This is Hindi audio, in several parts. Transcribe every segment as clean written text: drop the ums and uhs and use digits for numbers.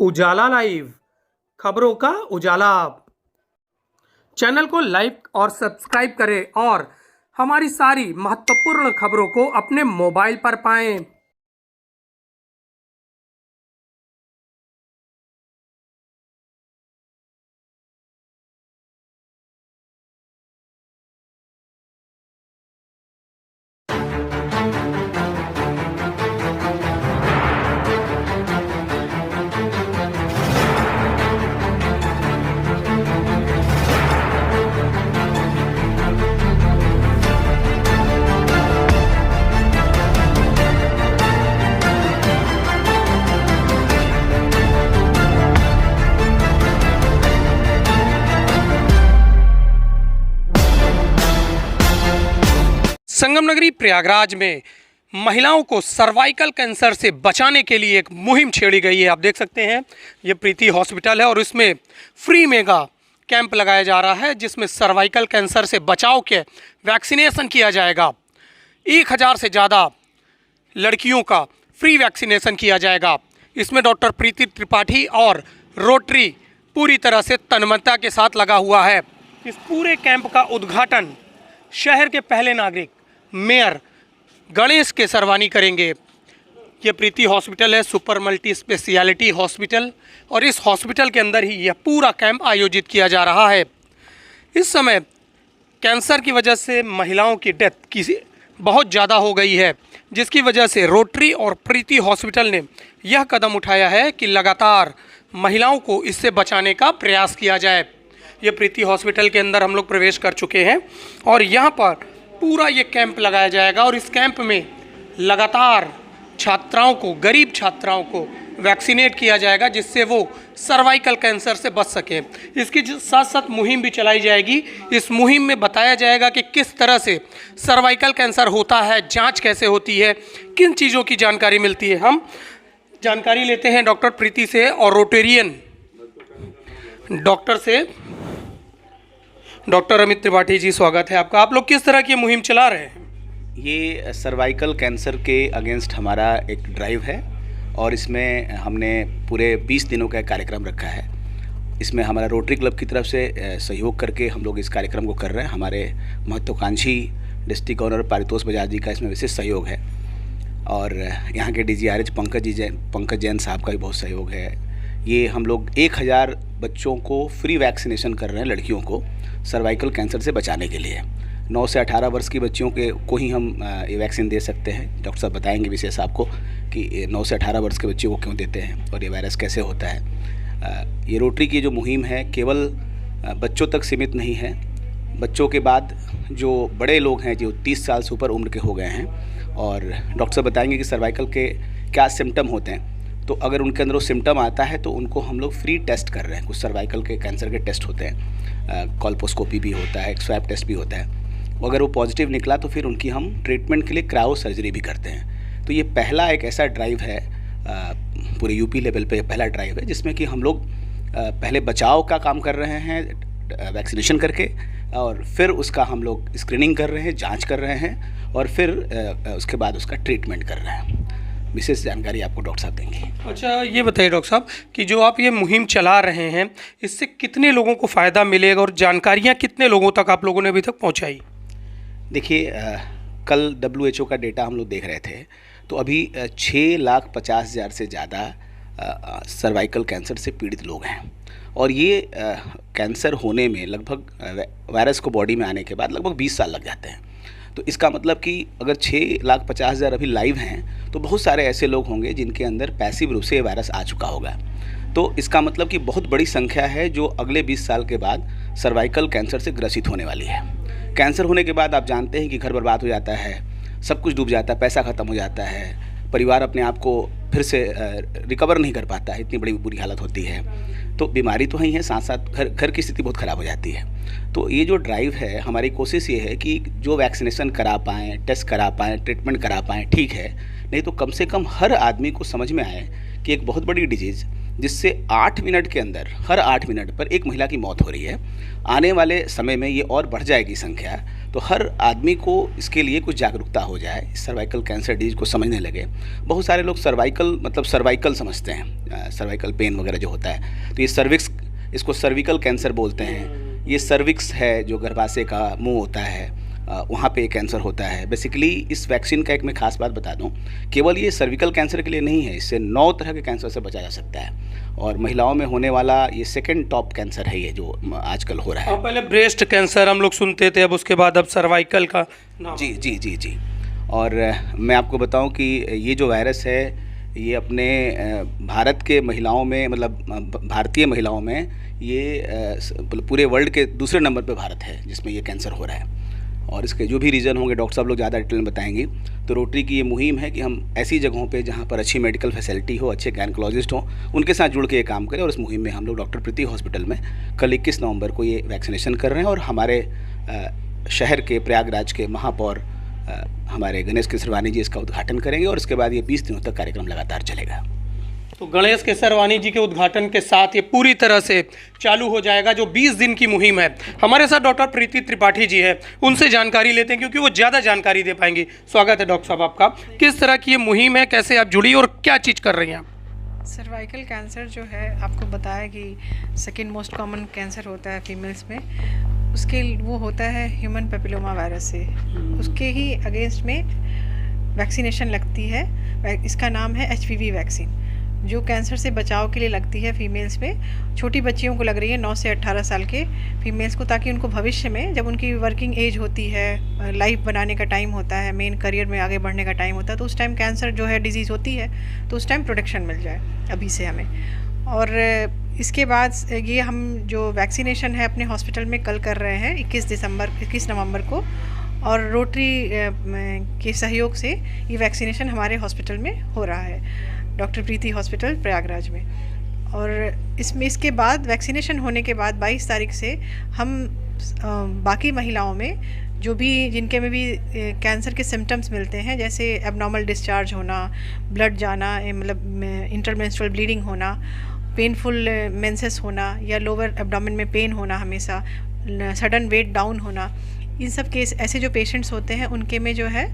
उजाला लाइव, खबरों का उजाला। चैनल को लाइक और सब्सक्राइब करें और हमारी सारी महत्वपूर्ण खबरों को अपने मोबाइल पर पाएं। संगम नगरी प्रयागराज में महिलाओं को सर्वाइकल कैंसर से बचाने के लिए एक मुहिम छेड़ी गई है। आप देख सकते हैं ये प्रीति हॉस्पिटल है और इसमें फ्री मेगा कैंप लगाया जा रहा है जिसमें सर्वाइकल कैंसर से बचाव के वैक्सीनेशन किया जाएगा। 1000 से ज़्यादा लड़कियों का फ्री वैक्सीनेशन किया जाएगा। इसमें डॉक्टर प्रीति त्रिपाठी और रोटरी पूरी तरह से तन्मयता के साथ लगा हुआ है। इस पूरे कैंप का उद्घाटन शहर के पहले नागरिक मेयर गणेश केसरवानी करेंगे। ये प्रीति हॉस्पिटल है, सुपर मल्टी स्पेशलिटी हॉस्पिटल, और इस हॉस्पिटल के अंदर ही यह पूरा कैंप आयोजित किया जा रहा है। इस समय कैंसर की वजह से महिलाओं की डेथ बहुत ज़्यादा हो गई है, जिसकी वजह से रोटरी और प्रीति हॉस्पिटल ने यह कदम उठाया है कि लगातार महिलाओं को इससे बचाने का प्रयास किया जाए। ये प्रीति हॉस्पिटल के अंदर हम लोग प्रवेश कर चुके हैं और यहाँ पर पूरा ये कैंप लगाया जाएगा और इस कैंप में लगातार छात्राओं को, गरीब छात्राओं को वैक्सीनेट किया जाएगा जिससे वो सर्वाइकल कैंसर से बच सकें। इसकी साथ साथ मुहिम भी चलाई जाएगी। इस मुहिम में बताया जाएगा कि किस तरह से सर्वाइकल कैंसर होता है, जांच कैसे होती है, किन चीज़ों की जानकारी मिलती है। हम जानकारी लेते हैं डॉक्टर प्रीति से और रोटेरियन डॉक्टर से। डॉक्टर अमित त्रिपाठी जी, स्वागत है आपका। आप लोग किस तरह की मुहिम चला रहे हैं? ये सर्वाइकल कैंसर के अगेंस्ट हमारा एक ड्राइव है और इसमें हमने पूरे 20 दिनों का कार्यक्रम रखा है। इसमें हमारा रोटरी क्लब की तरफ से सहयोग करके हम लोग इस कार्यक्रम को कर रहे हैं। हमारे महत्वाकांक्षी डिस्ट्रिक्ट गवर्नर पारितोष बजाज जी का इसमें विशेष सहयोग है और यहाँ के DGRH पंकज जैन साहब का भी बहुत सहयोग है। ये हम लोग 1000 बच्चों को फ्री वैक्सीनेशन कर रहे हैं, लड़कियों को सर्वाइकल कैंसर से बचाने के लिए। 9 से 18 वर्ष की बच्चियों को ही हम ये वैक्सीन दे सकते हैं। डॉक्टर साहब बताएंगे विशेष आपको कि 9 से 18 वर्ष के बच्चों को क्यों देते हैं और ये वायरस कैसे होता है। ये रोटरी की जो मुहिम है केवल बच्चों तक सीमित नहीं है। बच्चों के बाद जो बड़े लोग हैं, जो 30 साल से ऊपर उम्र के हो गए हैं, और डॉक्टर साहब बताएंगे कि सर्वाइकल के क्या सिम्टम होते हैं। तो अगर उनके अंदर वो सिम्टम आता है तो उनको हम लोग फ्री टेस्ट कर रहे हैं। कुछ सर्वाइकल के कैंसर के टेस्ट होते हैं, कॉल्पोस्कोपी भी होता है, स्वैब टेस्ट भी होता है। अगर वो पॉजिटिव निकला तो फिर उनकी हम ट्रीटमेंट के लिए क्रायो सर्जरी भी करते हैं। तो ये पहला एक ऐसा ड्राइव है, पूरे यूपी लेवल पे पहला ड्राइव है जिसमें कि हम लोग पहले बचाव का काम कर रहे हैं वैक्सीनेशन करके, और फिर उसका हम लोग स्क्रीनिंग कर रहे हैं, जाँच कर रहे हैं, और फिर उसके बाद उसका ट्रीटमेंट कर रहे हैं। विशेष जानकारी आपको डॉक्टर साहब देंगे। अच्छा, ये बताइए डॉक्टर साहब कि जो आप ये मुहिम चला रहे हैं इससे कितने लोगों को फ़ायदा मिलेगा और जानकारियाँ कितने लोगों तक आप लोगों ने अभी तक पहुँचाई? देखिए, कल WHO का डेटा हम लोग देख रहे थे तो अभी 6,50,000 से ज़्यादा सर्वाइकल कैंसर से पीड़ित लोग हैं। और ये कैंसर होने में लगभग वायरस को बॉडी में आने के बाद लगभग 20 साल लग जाते हैं। तो इसका मतलब कि अगर 6,50,000 अभी लाइव हैं तो बहुत सारे ऐसे लोग होंगे जिनके अंदर पैसिव रूप से वायरस आ चुका होगा। तो इसका मतलब कि बहुत बड़ी संख्या है जो अगले 20 साल के बाद सर्वाइकल कैंसर से ग्रसित होने वाली है। कैंसर होने के बाद आप जानते हैं कि घर बर्बाद हो जाता है, सब कुछ डूब जाता है, पैसा ख़त्म हो जाता है, परिवार अपने आप को फिर से रिकवर नहीं कर पाता है, इतनी बड़ी बुरी हालत होती है। तो बीमारी तो ही है, साथ साथ घर की स्थिति बहुत ख़राब हो जाती है। तो ये जो ड्राइव है, हमारी कोशिश ये है कि जो वैक्सीनेशन करा पाएँ, टेस्ट करा पाएँ, ट्रीटमेंट करा पाएँ, ठीक है, नहीं तो कम से कम हर आदमी को समझ में आए कि एक बहुत बड़ी डिजीज़ जिससे 8 मिनट के अंदर, हर 8 मिनट पर एक महिला की मौत हो रही है। आने वाले समय में ये और बढ़ जाएगी संख्या, तो हर आदमी को इसके लिए कुछ जागरूकता हो जाए, इस सर्वाइकल कैंसर डिजीज को समझने लगे। बहुत सारे लोग सर्वाइकल मतलब सर्वाइकल समझते हैं, सर्वाइकल पेन वगैरह जो होता है, तो ये सर्विक्स, इसको सर्विकल कैंसर बोलते हैं। ये सर्विक्स है जो गर्भाशय का मुंह होता है, वहाँ पे कैंसर होता है। बेसिकली इस वैक्सीन का एक मैं खास बात बता दूं, केवल ये सर्विकल कैंसर के लिए नहीं है, इससे 9 तरह के कैंसर से बचा जा सकता है। और महिलाओं में होने वाला ये सेकंड टॉप कैंसर है ये जो आजकल हो रहा है। पहले ब्रेस्ट कैंसर हम लोग सुनते थे, अब उसके बाद अब सर्वाइकल का नाम। जी जी जी जी। और मैं आपको बताऊं कि ये जो वायरस है ये अपने भारत के महिलाओं में, मतलब भारतीय महिलाओं में ये पूरे वर्ल्ड के दूसरे नंबर पे भारत है जिसमें ये कैंसर हो रहा है। और इसके जो भी रीज़न होंगे डॉक्टर साहब लोग ज़्यादा डिटेल में बताएंगी। तो रोटरी की ये मुहिम है कि हम ऐसी जगहों पे जहाँ पर अच्छी मेडिकल फैसिलिटी हो, अच्छे गायनकोलॉजिस्ट हो, उनके साथ जुड़ के ये काम करें। और इस मुहिम में हम लोग डॉक्टर प्रीति हॉस्पिटल में कल 21 नवंबर को ये वैक्सीनेशन कर रहे हैं। और हमारे शहर के प्रयागराज के महापौर हमारे गणेश केसरवानी जी इसका उद्घाटन करेंगे। और इसके बाद ये 20 दिनों तक कार्यक्रम लगातार चलेगा। तो गणेश केसरवानी जी के उद्घाटन के साथ ये पूरी तरह से चालू हो जाएगा जो 20 दिन की मुहिम है। हमारे साथ डॉक्टर प्रीति त्रिपाठी जी है, उनसे जानकारी लेते हैं क्योंकि वो ज़्यादा जानकारी दे पाएंगी। स्वागत है डॉक्टर साहब आपका। किस तरह की ये मुहिम है, कैसे आप जुड़ी और क्या चीज़ कर रही हैं आप? सर्वाइकल कैंसर जो है आपको बताया कि सेकेंड मोस्ट कॉमन कैंसर होता है फीमेल्स में, उसके वो होता है ह्यूमन पेपिलोमा वायरस से। उसके ही अगेंस्ट में वैक्सीनेशन लगती है, इसका नाम है HPV वैक्सीन, जो कैंसर से बचाव के लिए लगती है फीमेल्स में। छोटी बच्चियों को लग रही है 9 से 18 साल के फीमेल्स को, ताकि उनको भविष्य में जब उनकी वर्किंग एज होती है, लाइफ बनाने का टाइम होता है, मेन करियर में आगे बढ़ने का टाइम होता है, तो उस टाइम कैंसर जो है डिजीज़ होती है तो उस टाइम प्रोटेक्शन मिल जाए अभी से हमें। और इसके बाद ये हम जो वैक्सीनेशन है अपने हॉस्पिटल में कल कर रहे हैं 21 नवंबर को, और रोटरी के सहयोग से ये वैक्सीनेशन हमारे हॉस्पिटल में हो रहा है, डॉक्टर प्रीति हॉस्पिटल प्रयागराज में। और इसके बाद वैक्सीनेशन होने के बाद 22 तारीख से हम बाकी महिलाओं में जो भी जिनके में भी कैंसर के सिम्टम्स मिलते हैं, जैसे एबनॉर्मल डिस्चार्ज होना, ब्लड जाना, मतलब इंटरमेंस्ट्रुअल ब्लीडिंग होना, पेनफुल मेंसेस होना या लोअर एब्डोमेन में पेन होना, हमेशा सडन वेट डाउन होना, इन सब केस ऐसे जो पेशेंट्स होते हैं उनके में जो है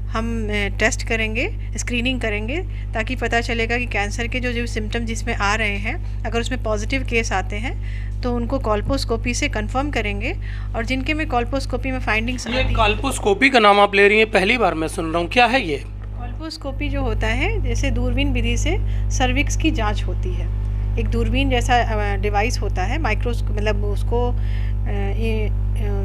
हम टेस्ट करेंगे, स्क्रीनिंग करेंगे, ताकि पता चलेगा कि कैंसर के जो सिम्टम जिसमें आ रहे हैं, अगर उसमें पॉजिटिव केस आते हैं तो उनको कॉल्पोस्कोपी से कंफर्म करेंगे। और जिनके में कॉल्पोस्कोपी में फाइंडिंग्स, ये कॉल्पोस्कोपी का नाम आप ले रही हैं, पहली बार मैं सुन रहा हूँ, क्या है ये? कॉल्पोस्कोपी जो होता है जैसे दूरबीन विधि से सर्विक्स की जाँच होती है। एक दूरबीन जैसा डिवाइस होता है, माइक्रोस्कोप, मतलब उसको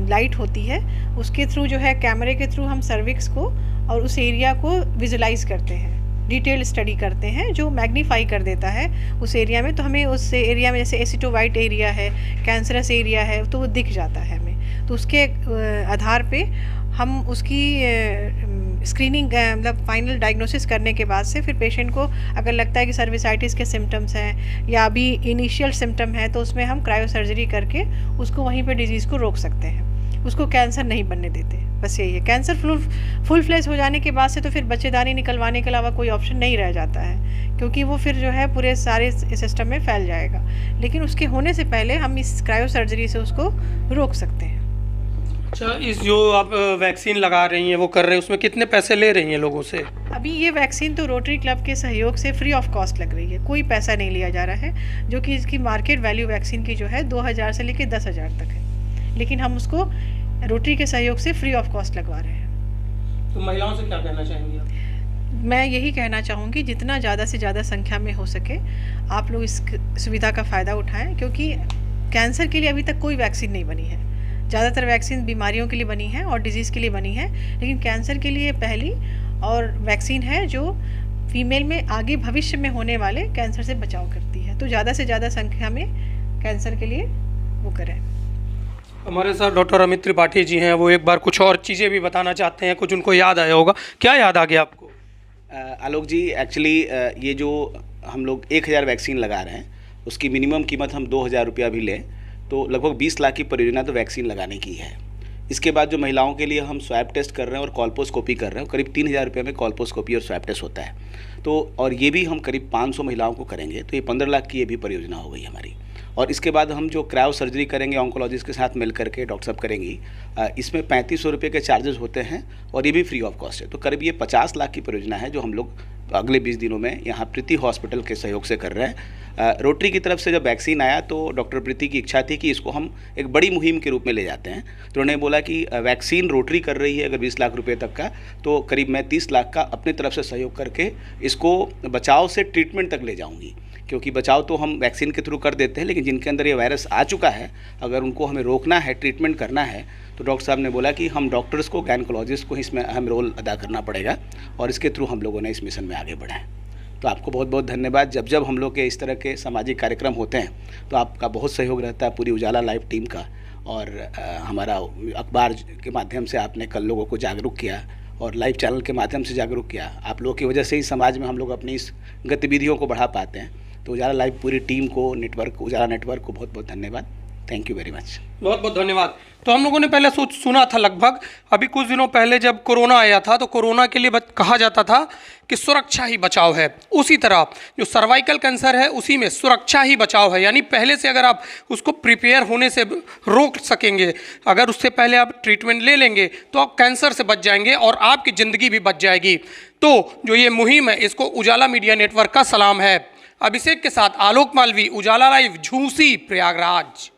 लाइट होती है, उसके थ्रू जो है कैमरे के थ्रू हम सर्विक्स को और उस एरिया को विजुलाइज करते हैं, डिटेल स्टडी करते हैं, जो मैग्नीफाई कर देता है उस एरिया में। तो हमें उस एरिया में जैसे एसिटो वाइट एरिया है, कैंसरस एरिया है, तो वो दिख जाता है हमें। तो उसके आधार पे हम उसकी स्क्रीनिंग मतलब फाइनल डायग्नोसिस करने के बाद से फिर पेशेंट को अगर लगता है कि सर्विसाइटिस के सिम्टम्स हैं या अभी इनिशियल सिम्टम है, तो उसमें हम क्रायो सर्जरी करके उसको वहीं पे डिजीज़ को रोक सकते हैं, उसको कैंसर नहीं बनने देते। बस यही है। कैंसर फुल फ्लैश हो जाने के बाद से तो फिर बच्चेदानी निकलवाने के अलावा कोई ऑप्शन नहीं रह जाता है, क्योंकि वो फिर जो है पूरे सारे सिस्टम में फैल जाएगा। लेकिन उसके होने से पहले हम इस क्रायो सर्जरी से उसको रोक सकते हैं। अच्छा, इस जो आप वैक्सीन लगा रही हैं वो कर रहे हैं, उसमें कितने पैसे ले रही हैं लोगों से? अभी ये वैक्सीन तो रोटरी क्लब के सहयोग से फ्री ऑफ कॉस्ट लग रही है, कोई पैसा नहीं लिया जा रहा है, जो कि इसकी मार्केट वैल्यू वैक्सीन की जो है 2000 से लेकर 10,000 तक है, लेकिन हम उसको रोटरी के सहयोग से फ्री ऑफ कॉस्ट लगवा रहे हैं। तो महिलाओं से क्या कहना चाहेंगी आप? मैं यही कहना चाहूँगी जितना ज़्यादा से ज़्यादा संख्या में हो सके आप लोग इस सुविधा का फ़ायदा उठाएं, क्योंकि कैंसर के लिए अभी तक कोई वैक्सीन नहीं बनी है। ज़्यादातर वैक्सीन बीमारियों के लिए बनी है और डिजीज़ के लिए बनी है, लेकिन कैंसर के लिए पहली और वैक्सीन है जो फीमेल में आगे भविष्य में होने वाले कैंसर से बचाव करती है। तो ज़्यादा से ज़्यादा संख्या में कैंसर के लिए वो करें। हमारे साथ डॉक्टर अमित त्रिपाठी जी हैं, वो एक बार कुछ और चीज़ें भी बताना चाहते हैं, कुछ उनको याद आया होगा। क्या याद आ गया आपको? आलोक जी, एक्चुअली ये जो हम लोग 1000 वैक्सीन लगा रहे हैं, उसकी मिनिमम कीमत हम 2000 रुपया भी लें तो लगभग 20 लाख की परियोजना तो वैक्सीन लगाने की है। इसके बाद जो महिलाओं के लिए हम स्वैब टेस्ट कर रहे हैं और कॉल्पोस्कोपी कर रहे हैं, करीब 3000 रुपये में कॉल्पोस्कोपी और स्वैब टेस्ट होता है। तो और ये भी हम करीब 500 महिलाओं को करेंगे, तो ये 15 लाख की ये भी परियोजना हो गई हमारी। और इसके बाद हम जो क्रायो सर्जरी करेंगे ऑन्कोलॉजिस्ट के साथ मिल करके डॉक्टर साहब करेंगी, इसमें 3500 रुपये के चार्जेस होते हैं और ये भी फ्री ऑफ कॉस्ट है। तो करीब ये 50 लाख की परियोजना है जो हम लोग अगले 20 दिनों में यहाँ प्रीति हॉस्पिटल के सहयोग से कर रहे हैं। रोटरी की तरफ से जब वैक्सीन आया तो डॉक्टर प्रीति की इच्छा थी कि इसको हम एक बड़ी मुहिम के रूप में ले जाते हैं। तो उन्होंने बोला कि वैक्सीन रोटरी कर रही है अगर 20 लाख रुपए तक का, तो करीब मैं 30 लाख का अपनी तरफ से सहयोग करके इसको बचाव से ट्रीटमेंट तक ले जाऊँगी। क्योंकि बचाव तो हम वैक्सीन के थ्रू कर देते हैं, लेकिन जिनके अंदर ये वायरस आ चुका है अगर उनको हमें रोकना है, ट्रीटमेंट करना है, तो डॉक्टर साहब ने बोला कि हम डॉक्टर्स को, गायनकोलॉजिस्ट को इसमें अहम रोल अदा करना पड़ेगा और इसके थ्रू हम लोगों ने इस मिशन में आगे बढ़ा है। तो आपको बहुत बहुत धन्यवाद। जब जब हम लोग के इस तरह के सामाजिक कार्यक्रम होते हैं तो आपका बहुत सहयोग रहता है, पूरी उजाला लाइव टीम का, और हमारा अखबार के माध्यम से आपने कल लोगों को जागरूक किया और लाइव चैनल के माध्यम से जागरूक किया। आप लोगों की वजह से ही समाज में हम लोग अपनी इस गतिविधियों को बढ़ा पाते हैं। तो उजाला लाइव पूरी टीम को, नेटवर्क, उजाला नेटवर्क को बहुत बहुत धन्यवाद। Thank you very much. बहुत बहुत धन्यवाद। तो हम लोगों ने पहले सुना था लगभग, अभी कुछ दिनों पहले जब कोरोना आया था तो कोरोना के लिए कहा जाता था कि सुरक्षा ही बचाव है। उसी तरह जो सर्वाइकल कैंसर है उसी में सुरक्षा ही बचाव है, यानी पहले से अगर आप उसको प्रिपेयर होने से रोक सकेंगे, अगर उससे पहले आप ट्रीटमेंट ले लेंगे तो आप कैंसर से बच जाएंगे और आपकी ज़िंदगी भी बच जाएगी। तो जो ये मुहिम है इसको उजाला मीडिया नेटवर्क का सलाम है। अभिषेक के साथ आलोक मालवी, उजाला लाइव, झूसी, प्रयागराज।